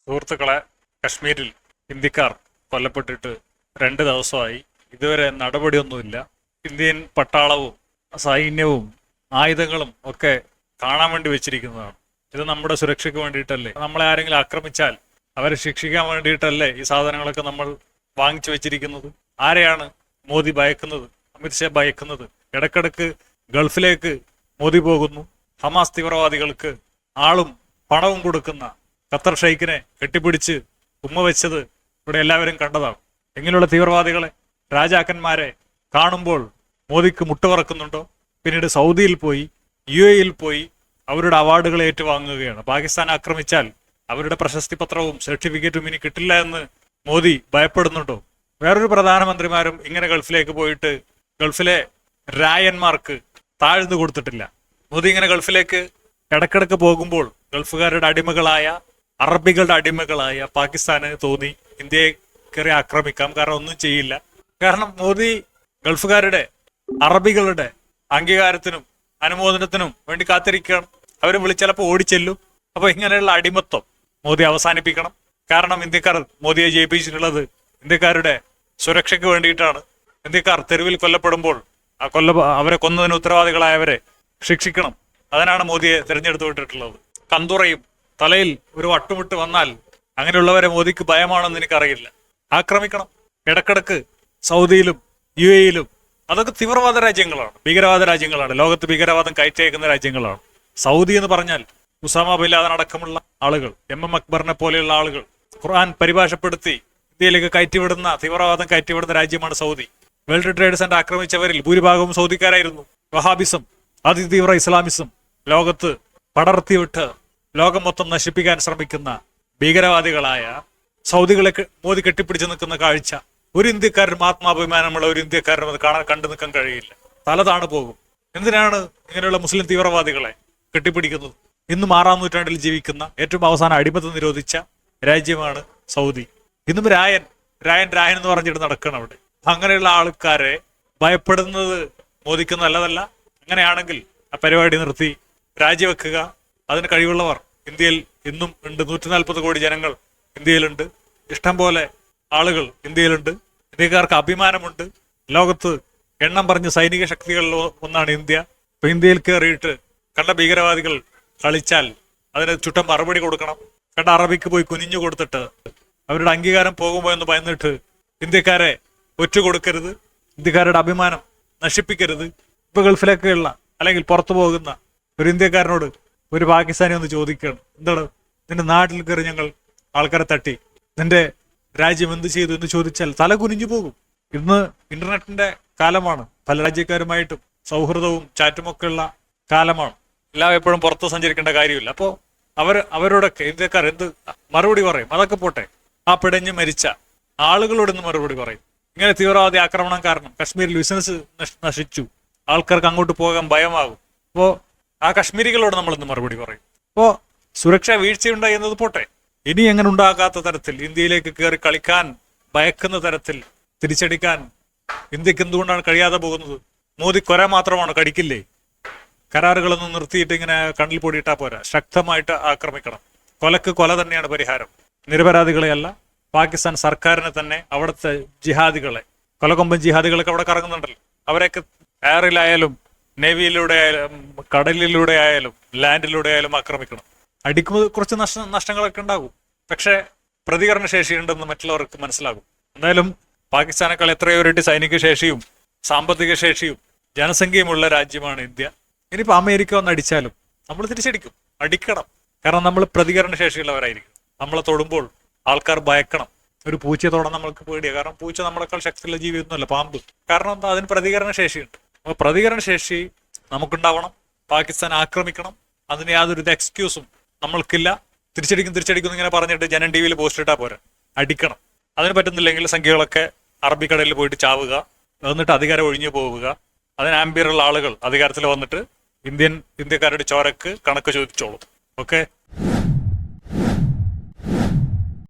സുഹൃത്തുക്കളെ, കശ്മീരിൽ ഇന്ത്യക്കാർ കൊല്ലപ്പെട്ടിട്ട് 2 ദിവസമായി. ഇതുവരെ നടപടിയൊന്നുമില്ല. ഇന്ത്യൻ പട്ടാളവും സൈന്യവും ആയുധങ്ങളും ഒക്കെ കാണാൻ വേണ്ടി വെച്ചിരിക്കുന്നതാണ്. ഇത് നമ്മുടെ സുരക്ഷയ്ക്ക് വേണ്ടിയിട്ടല്ലേ? നമ്മളെ ആരെങ്കിലും ആക്രമിച്ചാൽ അവരെ ശിക്ഷിക്കാൻ വേണ്ടിയിട്ടല്ലേ ഈ സാധനങ്ങളൊക്കെ നമ്മൾ വാങ്ങിച്ചു വെച്ചിരിക്കുന്നത്? ആരെയാണ് മോദി ഭയക്കുന്നത്? അമിത്ഷാ ഭയക്കുന്നത്? ഇടക്കിടക്ക് ഗൾഫിലേക്ക് മോദി പോകുന്നു. ഹമാസ് തീവ്രവാദികൾക്ക് ആളും പണവും കൊടുക്കുന്ന ഖത്തർ ഷെയ്ഖിനെ കെട്ടിപ്പിടിച്ച് ഉമ്മ വെച്ചത് ഇവിടെ എല്ലാവരും കണ്ടതാണ്. എങ്ങനെയുള്ള തീവ്രവാദികളെ, രാജാക്കന്മാരെ കാണുമ്പോൾ മോദിക്ക് മുട്ടുപറക്കുന്നുണ്ടോ? പിന്നീട് സൗദിയിൽ പോയി, UAE പോയി അവരുടെ അവാർഡുകൾ ഏറ്റുവാങ്ങുകയാണ്. പാകിസ്ഥാൻ ആക്രമിച്ചാൽ അവരുടെ പ്രശസ്തി പത്രവും സർട്ടിഫിക്കറ്റും ഇനി കിട്ടില്ല എന്ന് മോദി ഭയപ്പെടുന്നുണ്ടോ? വേറൊരു പ്രധാനമന്ത്രിമാരും ഇങ്ങനെ ഗൾഫിലേക്ക് പോയിട്ട് ഗൾഫിലെ രായന്മാർക്ക് താഴ്ന്നു കൊടുത്തിട്ടില്ല. മോദി ഇങ്ങനെ ഗൾഫിലേക്ക് ഇടക്കിടക്ക് പോകുമ്പോൾ ഗൾഫുകാരുടെ അടിമകളായ, അറബികളുടെ അടിമകളായ പാകിസ്ഥാന് തോന്നി ഇന്ത്യയെ കയറി ആക്രമിക്കാം. കാരണം ഒന്നും ചെയ്യില്ല. കാരണം മോദി ഗൾഫുകാരുടെ, അറബികളുടെ അംഗീകാരത്തിനും അനുമോദനത്തിനും വേണ്ടി കാത്തിരിക്കുകയാണ്. അവർ വിളിച്ചപ്പോൾ ഓടിച്ചെല്ലും. അപ്പൊ ഇങ്ങനെയുള്ള അടിമത്വം മോദി അവസാനിപ്പിക്കണം. കാരണം ഇന്ത്യക്കാർ മോദിയെ ജയിപ്പിച്ചിട്ടുള്ളത് ഇന്ത്യക്കാരുടെ സുരക്ഷയ്ക്ക് വേണ്ടിയിട്ടാണ്. ഇന്ത്യക്കാർ തെരുവിൽ കൊല്ലപ്പെടുമ്പോൾ അവരെ കൊന്നതിന് ഉത്തരവാദികളായവരെ ശിക്ഷിക്കണം. അതിനാണ് മോദിയെ തിരഞ്ഞെടുത്തു വിട്ടിട്ടുള്ളത്. കന്തുറയും തലയിൽ ഒരു വട്ടുമുട്ട് വന്നാൽ അങ്ങനെയുള്ളവരെ മോദിക്ക് ഭയമാണെന്ന് എനിക്കറിയില്ല. ആക്രമിക്കണം. ഇടക്കിടക്ക് സൗദിയിലും UAE അതൊക്കെ തീവ്രവാദ രാജ്യങ്ങളാണ്, ഭീകരവാദ രാജ്യങ്ങളാണ്. ലോകത്ത് ഭീകരവാദം കയറ്റയക്കുന്ന രാജ്യങ്ങളാണ്. സൗദി എന്ന് പറഞ്ഞാൽ ഉസാമ ബിൻ ലാദൻ അടക്കമുള്ള ആളുകൾ, MM അക്ബറിനെ പോലെയുള്ള ആളുകൾ ഖുർആൻ പരിഭാഷപ്പെടുത്തി ഇന്ത്യയിലേക്ക് കയറ്റിവിടുന്ന, തീവ്രവാദം കയറ്റിവിടുന്ന രാജ്യമാണ് സൗദി. വേൾഡ് ട്രേഡ് സെന്റർ ആക്രമിച്ചവരിൽ ഭൂരിഭാഗവും സൗദിക്കാരായിരുന്നു. വഹാബിസം, അതിതീവ്ര ഇസ്ലാമിസം ലോകത്ത് പടർത്തിവിട്ട് ലോകം മൊത്തം നശിപ്പിക്കാൻ ശ്രമിക്കുന്ന ഭീകരവാദികളായ സൗദികളെ മോദി കെട്ടിപ്പിടിച്ച് നിൽക്കുന്ന കാഴ്ച ഒരു ഇന്ത്യക്കാരനും, ആത്മാഭിമാനമുള്ള ഒരു ഇന്ത്യക്കാരനും അത് കണ്ടു നിൽക്കാൻ കഴിയില്ല. തല താണു പോകും. എന്തിനാണ് ഇങ്ങനെയുള്ള മുസ്ലിം തീവ്രവാദികളെ കെട്ടിപ്പിടിക്കുന്നത്? ഇന്നും 6-ാം നൂറ്റാണ്ടിൽ ജീവിക്കുന്ന, ഏറ്റവും അവസാനം അടിമത്തം നിരോധിച്ച രാജ്യമാണ് സൗദി. ഇന്നും രായൻ എന്ന് പറഞ്ഞിട്ട് നടക്കണം അവിടെ. അങ്ങനെയുള്ള ആൾക്കാരെ ഭയപ്പെടുന്നത് മോദിക്ക് നല്ലതല്ല. അങ്ങനെയാണെങ്കിൽ ആ പരിപാടി നിർത്തി രാജിവെക്കുക. അതിന് കഴിവുള്ളവർ ഇന്ത്യയിൽ ഇന്നും ഉണ്ട്. 140 കോടി ജനങ്ങൾ ഇന്ത്യയിലുണ്ട്. ഇഷ്ടം പോലെ ആളുകൾ ഇന്ത്യയിലുണ്ട്. ഇന്ത്യക്കാർക്ക് അഭിമാനമുണ്ട്. ലോകത്ത് എണ്ണം പറഞ്ഞ സൈനിക ശക്തികളിൽ ഒന്നാണ് ഇന്ത്യ. ഇപ്പൊ ഇന്ത്യയിൽ കയറിയിട്ട് കണ്ട ഭീകരവാദികൾ കളിച്ചാൽ അതിന് ചുട്ട മറുപടി കൊടുക്കണം. കണ്ട അറബിക്ക് പോയി കുനിഞ്ഞു കൊടുത്തിട്ട് അവരുടെ അംഗീകാരം പോകുമോ എന്ന് ഭയന്നിട്ട് ഇന്ത്യക്കാരെ ഒറ്റുകൊടുക്കരുത്. ഇന്ത്യക്കാരുടെ അഭിമാനം നശിപ്പിക്കരുത്. ഇപ്പൊ ഗൾഫിലേക്കുള്ള അല്ലെങ്കിൽ പുറത്തു പോകുന്ന ഒരു ഇന്ത്യക്കാരനോട് ഒരു പാകിസ്ഥാനി ഒന്ന് ചോദിക്കണം, എന്താണ് നിന്റെ നാട്ടിൽ കയറി ഞങ്ങൾ ആൾക്കാരെ തട്ടി, നിന്റെ രാജ്യം എന്ത് ചെയ്തു എന്ന് ചോദിച്ചാൽ തല കുനിഞ്ഞു പോകും. ഇന്ന് ഇന്റർനെറ്റിന്റെ കാലമാണ്. പല രാജ്യക്കാരുമായിട്ടും സൗഹൃദവും ചാറ്റുമൊക്കെ ഉള്ള കാലമാണ്. എല്ലാം എപ്പോഴും പുറത്ത് സഞ്ചരിക്കേണ്ട കാര്യമില്ല. അപ്പോൾ അവരോടൊക്കെ ഇന്ത്യക്കാർ എന്ത് മറുപടി പറയും? അതൊക്കെ പോട്ടെ, ആ പിടഞ്ഞ് മരിച്ച ആളുകളോടൊന്ന് മറുപടി പറയും. ഇങ്ങനെ തീവ്രവാദി ആക്രമണം കാരണം കശ്മീരിൽ ബിസിനസ് നശിച്ചു, ആൾക്കാർക്ക് അങ്ങോട്ട് പോകാൻ ഭയമാകും. അപ്പോൾ ആ കശ്മീരികളോട് നമ്മളൊന്ന് മറുപടി പറയും. അപ്പോൾ സുരക്ഷാ വീഴ്ചയുണ്ടായി എന്നത് പോട്ടെ, ഇനി എങ്ങനെ ഉണ്ടാകാത്ത തരത്തിൽ ഇന്ത്യയിലേക്ക് കയറി കളിക്കാൻ ഭയക്കുന്ന തരത്തിൽ തിരിച്ചടിക്കാൻ ഇന്ത്യക്ക് എന്തുകൊണ്ടാണ് കഴിയാതെ പോകുന്നത്? മോദി കൊര മാത്രമാണ്, കടിക്കില്ലേ? കരാറുകളൊന്നും നിർത്തിയിട്ട് ഇങ്ങനെ കണ്ണിൽ പൊടിയിട്ടാ പോരാ. ശക്തമായിട്ട് ആക്രമിക്കണം. കൊലക്ക് കൊല തന്നെയാണ് പരിഹാരം. നിരപരാധികളെയല്ല, പാകിസ്ഥാൻ സർക്കാരിനെ തന്നെ, അവിടുത്തെ ജിഹാദികളെ, കൊലകൊമ്പൻ ജിഹാദികളൊക്കെ അവിടെ കറങ്ങുന്നുണ്ടല്ലോ, അവരെയൊക്കെ എയറിലായാലും നേവിയിലൂടെ ആയാലും കടലിലൂടെ ആയാലും ലാൻഡിലൂടെ ആയാലും ആക്രമിക്കണം. അടിക്കുമ്പോൾ കുറച്ച് നഷ്ടങ്ങളൊക്കെ ഉണ്ടാകും. പക്ഷെ പ്രതികരണ ശേഷിയുണ്ടെന്ന് മറ്റുള്ളവർക്ക് മനസ്സിലാകും. എന്തായാലും പാകിസ്ഥാനേക്കാൾ എത്രയോ ഇരട്ടി സൈനിക ശേഷിയും സാമ്പത്തിക ശേഷിയും ജനസംഖ്യയുമുള്ള രാജ്യമാണ് ഇന്ത്യ. ഇനിയിപ്പോൾ അമേരിക്ക വന്ന് അടിച്ചാലും നമ്മൾ തിരിച്ചടിക്കും. അടിക്കണം. കാരണം നമ്മൾ പ്രതികരണ ശേഷിയുള്ളവരായിരിക്കും. നമ്മളെ തൊടുമ്പോൾ ആൾക്കാർ ഭയക്കണം. ഒരു പൂച്ചയെ തൊടാൻ നമ്മൾക്ക് പേടിയാണ്. കാരണം പൂച്ച നമ്മളെക്കാൾ ശക്തിയുള്ള ജീവിയൊന്നുമല്ല, പാമ്പ്. കാരണം എന്താ? അതിന് പ്രതികരണ ശേഷിയുണ്ട്. അപ്പോൾ പ്രതികരണ ശേഷി നമുക്കുണ്ടാവണം. പാകിസ്ഥാൻ ആക്രമിക്കണം. അതിന് യാതൊരു എക്സ്ക്യൂസും നമ്മൾക്കില്ല. തിരിച്ചടിക്കും ഇങ്ങനെ പറഞ്ഞിട്ട് ജനൻ TV പോസ്റ്റ് ഇട്ടാൽ പോരാ. അടിക്കണം. അതിന് പറ്റുന്നില്ലെങ്കിൽ സംഖ്യകളൊക്കെ അറബിക്കടലിൽ പോയിട്ട് ചാവുക, എന്നിട്ട് അധികാരം ഒഴിഞ്ഞു പോവുക. അതിന് ആംബിയറുള്ള ആളുകൾ അധികാരത്തിൽ വന്നിട്ട് ഇന്ത്യക്കാരുടെ ചോരക്ക് കണക്ക് ചോദിച്ചോളും. ഓക്കെ.